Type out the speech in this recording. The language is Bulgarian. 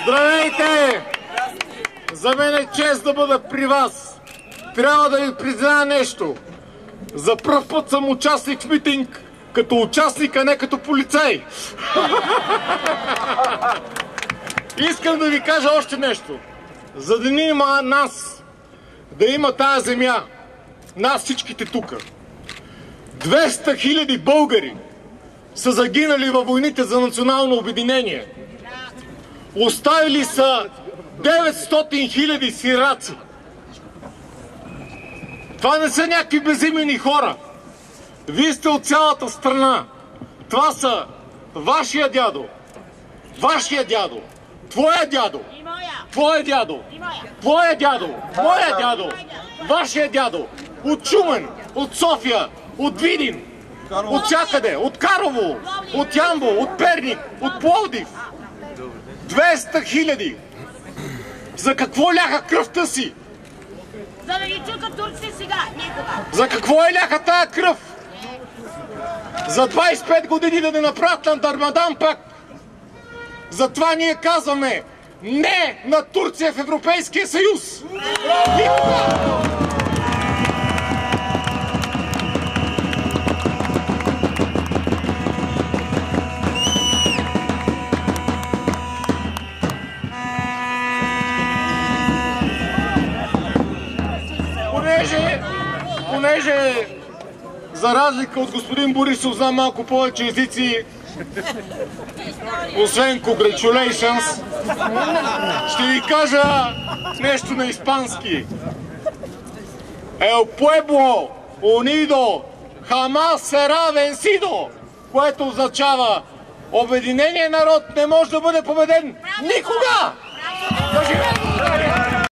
Здравейте! За мен е чест да бъда при вас. Трябва да ви призная нещо. За пръв път съм участник в митинг като участник, а не като полицай. Искам да ви кажа още нещо. За да има нас, да има тая земя, нас всичките тука, 200 000 българи са загинали във войните за национално обединение. Оставили са 900 000 сираци. Това не са някакви безимени хора. Вие сте от цялата страна. Това са вашия дядо, вашия дядо, твоя дядо, твоя дядо, твоя дядо, моя дядо, вашия дядо, от Шумен, от София, от Видин, от всякъде, от Карлово, от Ямбол, от Перник, от Пловдив. 200 000. За какво ляха кръвта си? За да ги чукат турците сега, никога. За какво е ляха тая кръв? За 25 години да не направят на Дармадан пак. Затова ние казваме не на Турция в Европейския съюз. Никога! Понеже за разлика от господин Борисов знам малко повече езици, освен congratulations, ще ви кажа нещо на испански. El pueblo unido jamás será vencido, което означава обединеният народ не може да бъде победен никога!